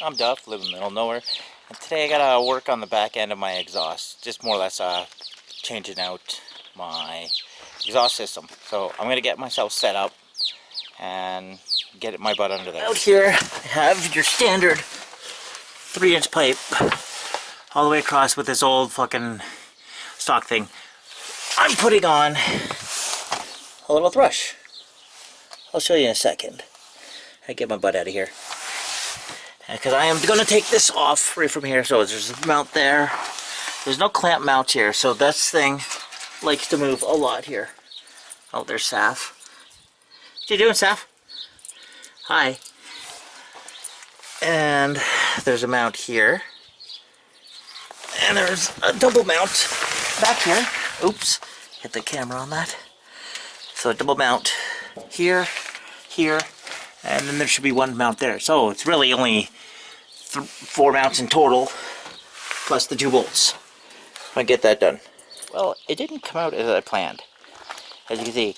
I'm Duff, live in the middle of nowhere, and today I gotta work on the back end of my exhaust, just more or less changing out my exhaust system. So I'm gonna get myself set up and get my butt under there. Out here, I have your standard 3-inch pipe all the way across with this old fucking stock thing. I'm putting on a little Thrush. I'll show you in a second. I get my butt out of here. Because I am going to take this off right from here. So there's a mount there. There's no clamp mount here. So this thing likes to move a lot here. Oh, there's Saf. What you doing, Saf? Hi. And there's a mount here. And there's a double mount back here. Oops. Hit the camera on that. So a double mount here, here, and then there should be one mount there. So it's really only 4 mounts in total, plus the 2 bolts. I get that done. Well, it didn't come out as I planned. As you can see,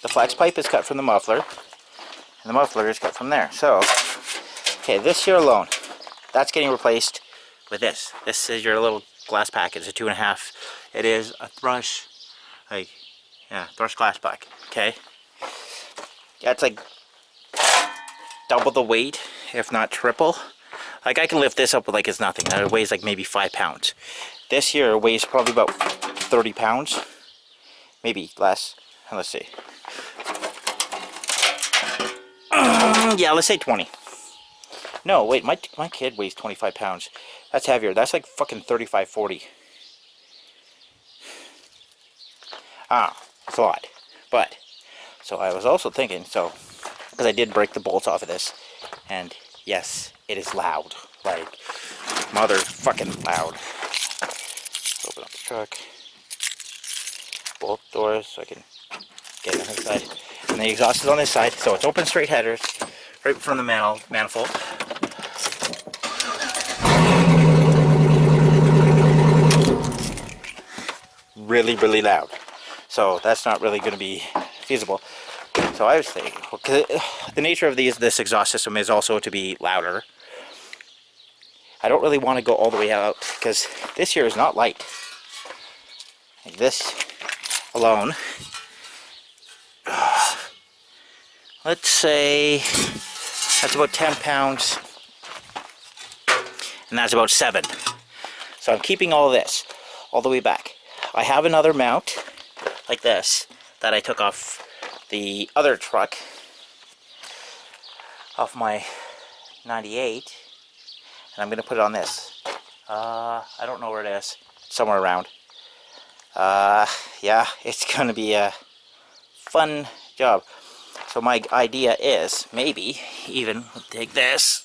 the flex pipe is cut from the muffler, and the muffler is cut from there. So, okay, this here alone, that's getting replaced with this. This is your little glass package, a 2.5. It is a Thrush, Thrush glass pack. Okay. Yeah, it's like double the weight, if not triple. Like I can lift this up with like it's nothing. It weighs like maybe 5 pounds. This here weighs probably about 30 pounds, maybe less. Let's see. Yeah, let's say 20. No, wait, my kid weighs 25 pounds. That's heavier. That's like fucking 35, 40. It's a lot. But, so I was also thinking, because I did break the bolts off of this, and yes, it is loud. Like, motherfucking loud. Open up the truck. Both doors so I can get on this side. And the exhaust is on this side, so it's open straight headers, right from the manifold. Really, really loud. So that's not really going to be feasible. So I was thinking, because the nature of this exhaust system is also to be louder. I don't really want to go all the way out because this here is not light. Like this alone. Let's say that's about 10 pounds. And that's about 7. So I'm keeping all this all the way back. I have another mount like this that I took off the other truck, off my 98, and I'm going to put it on this. I don't know where it is, somewhere around. Yeah, it's going to be a fun job. So my idea is maybe even take this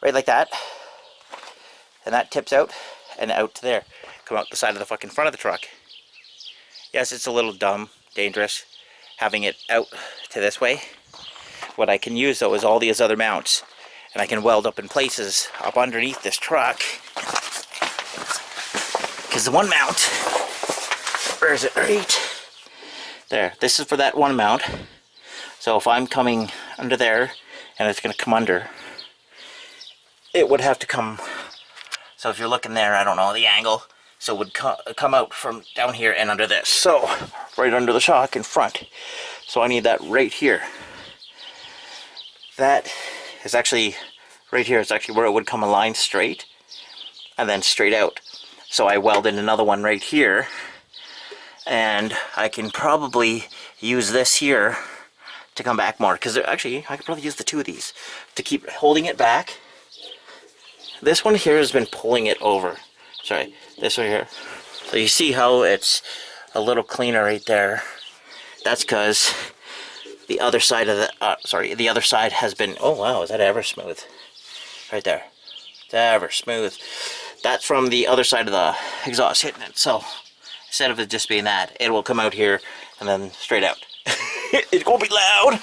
right like that, and that tips out and out to there. Come out the side of the fucking front of the truck. Yes, it's a little dumb, dangerous, having it out to this way. What I can use though is all these other mounts, and I can weld up in places up underneath this truck. Because the one mount, where is it? Right there. This is for that one mount. So if I'm coming under there and it's going to come under, it would have to come. So if you're looking there, I don't know the angle, so it would come out from down here and under this. So right under the shock in front. So I need that right here. That is actually right here. It's actually where it would come a line straight and then straight out. So I welded another one right here, and I can probably use this here to come back more, because actually I could probably use the 2 of these to keep holding it back. This one here has been pulling it over. Sorry, this one here. So you see how it's a little cleaner right there. That's because the other side of the the other side has been, oh wow, is that ever smooth? Right there. It's ever smooth. That's from the other side of the exhaust hitting it. So instead of it just being that, it will come out here and then straight out. It's gonna be loud.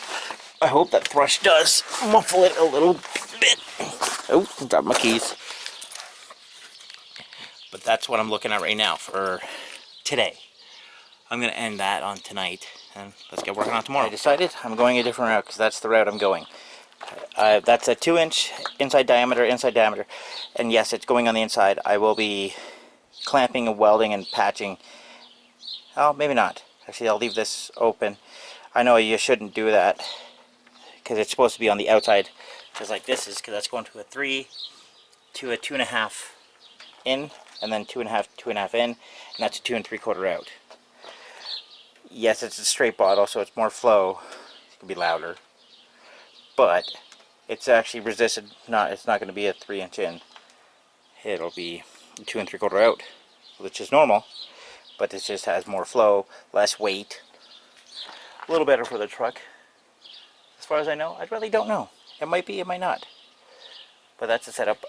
I hope that Thrush does muffle it a little bit. Oh, dropped my keys. But that's what I'm looking at right now for today. I'm going to end that on tonight, and let's get working on tomorrow. I decided I'm going a different route, because that's the route I'm going. That's a 2-inch inside diameter, and yes, it's going on the inside. I will be clamping and welding and patching. Oh, maybe not. Actually, I'll leave this open. I know you shouldn't do that, because it's supposed to be on the outside, just like this is, because that's going to a 3 to a 2.5 in, and then 2.5 in, and that's a 2 3/4 out. Yes, it's a straight bottle, so it's more flow. It can be louder, but it's actually resisted. It's not going to be a 3-inch in. It'll be 2 3/4 out, which is normal, but it just has more flow, less weight, a little better for the truck. As far as I know, I really don't know. It might be, it might not. But that's the setup.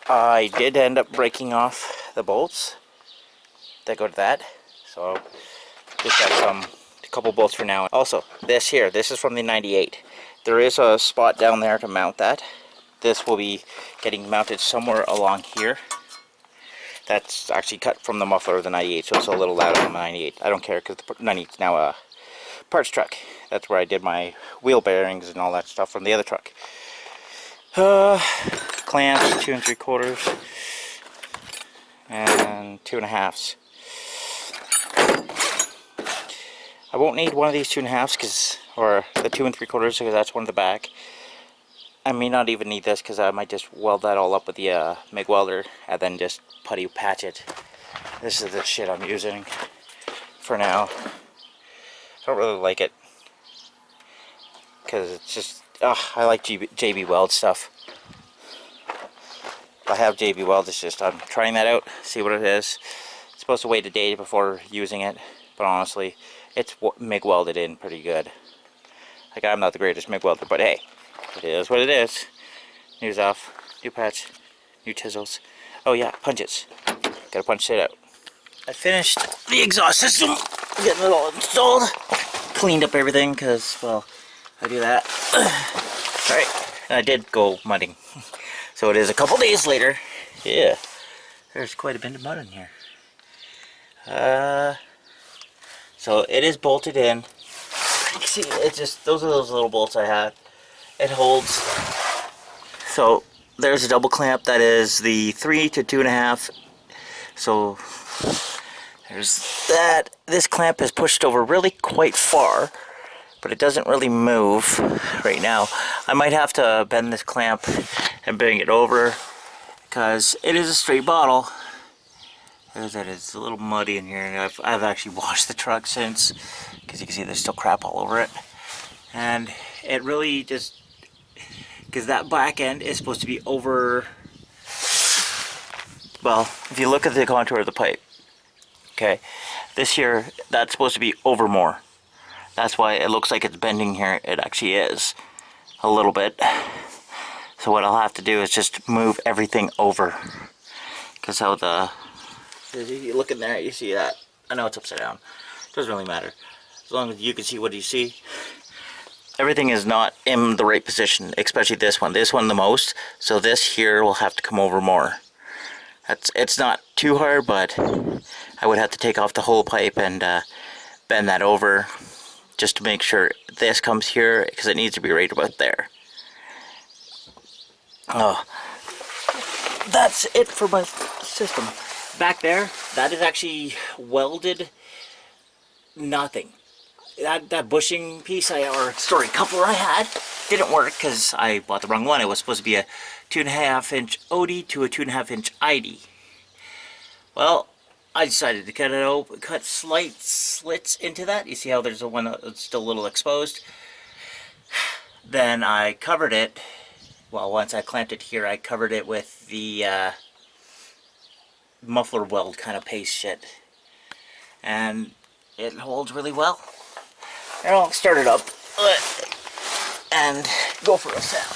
I did end up breaking off the bolts that go to that, so just got a couple bolts for now. Also, this here, this is from the 98. There is a spot down there to mount that. This will be getting mounted somewhere along here. That's actually cut from the muffler of the 98, so it's a little louder than the 98. I don't care, because the 98 is now a parts truck. That's where I did my wheel bearings and all that stuff from the other truck. Clamps, 2 3/4 and 2.5. I won't need one of these 2.5s, or the 2 3/4, because that's one in the back. I may not even need this, because I might just weld that all up with the MIG welder and then just putty patch it. This is the shit I'm using for now. I don't really like it, because it's just, I like JB Weld stuff. I have JB Weld, it's just I'm trying that out, see what it is. It's supposed to wait a day before using it, but honestly, it's MIG welded in pretty good. Like, I'm not the greatest MIG welder, but hey, it is what it is. News off, new patch, new chisels. Oh yeah, punches. Gotta punch it out. I finished the exhaust system, getting it all installed. Cleaned up everything, because, well, I do that. Alright, and I did go mudding. So it is a couple days later. Yeah, there's quite a bit of mud in here. So it is bolted in. You can see, it's just, those are those little bolts I had. It holds. So there's a double clamp that is the 3 to 2.5. So there's that. This clamp is pushed over really quite far, but it doesn't really move right now. I might have to bend this clamp and bring it over, because it is a straight bottle. It's a little muddy in here, and I've actually washed the truck since, because you can see there's still crap all over it. And it really just, because that back end is supposed to be over, well, if you look at the contour of the pipe, okay, this here, that's supposed to be over more. That's why it looks like it's bending here. It actually is a little bit. So what I'll have to do is just move everything over, because how if you look in there, you see that. I know it's upside down. Doesn't really matter, as long as you can see what you see. Everything is not in the right position, especially this one. This one the most. So this here will have to come over more. It's not too hard, but I would have to take off the whole pipe and bend that over, just to make sure this comes here, because it needs to be right about there. Oh, that's it for my system. Back there, that is actually welded nothing. That bushing piece, coupler I had, didn't work because I bought the wrong one. It was supposed to be a 2.5-inch OD to a 2.5-inch ID. Well, I decided to cut it open, cut slight slits into that. You see how there's one that's still a little exposed? Then I covered it. Well, once I clamped it here, I covered it with the muffler weld kind of paste shit. And it holds really well. And I'll start it up and go for a sound.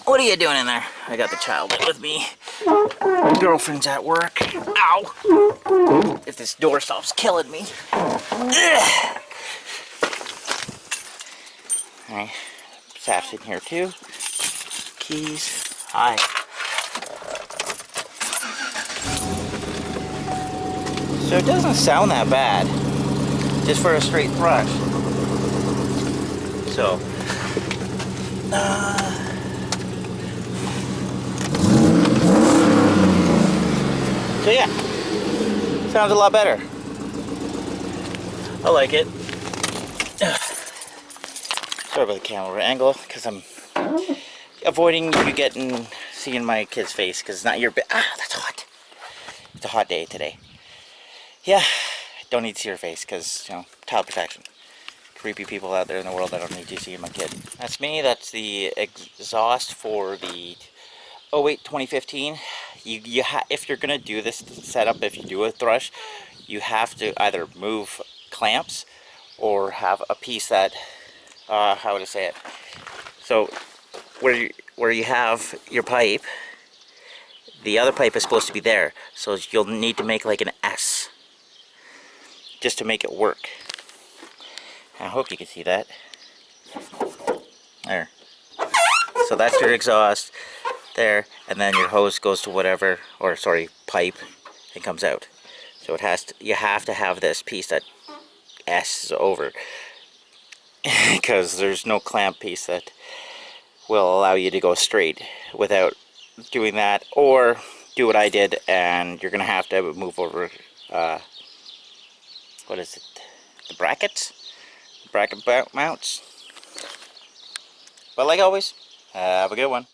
What are you doing in there? I got the child in with me. Girlfriend's at work. Ow! If this door stops killing me. Alright, Saf's in here too. Keys. Hi. So it doesn't sound that bad, just for a straight thrush. So, so yeah, sounds a lot better. I like it. Sorry about the camera angle, because I'm avoiding you seeing my kid's face, because it's not your that's hot. It's a hot day today. Yeah, don't need to see your face, because, you know, child protection. Creepy people out there in the world, I don't need to see my kid. That's me. That's the exhaust for the 08 2015. If you're gonna do this setup, if you do a thrush, you have to either move clamps or have a piece that how would I say it? So where you have your pipe, the other pipe is supposed to be there, so you'll need to make like an S just to make it work. I hope you can see that. There. So that's your exhaust there, and then your hose goes to whatever, or sorry, pipe, and comes out. So it has to, you have to have this piece that S over, because there's no clamp piece that will allow you to go straight without doing that, or do what I did, and you're gonna have to move over what is it, the brackets, bracket mounts. But like always, have a good one.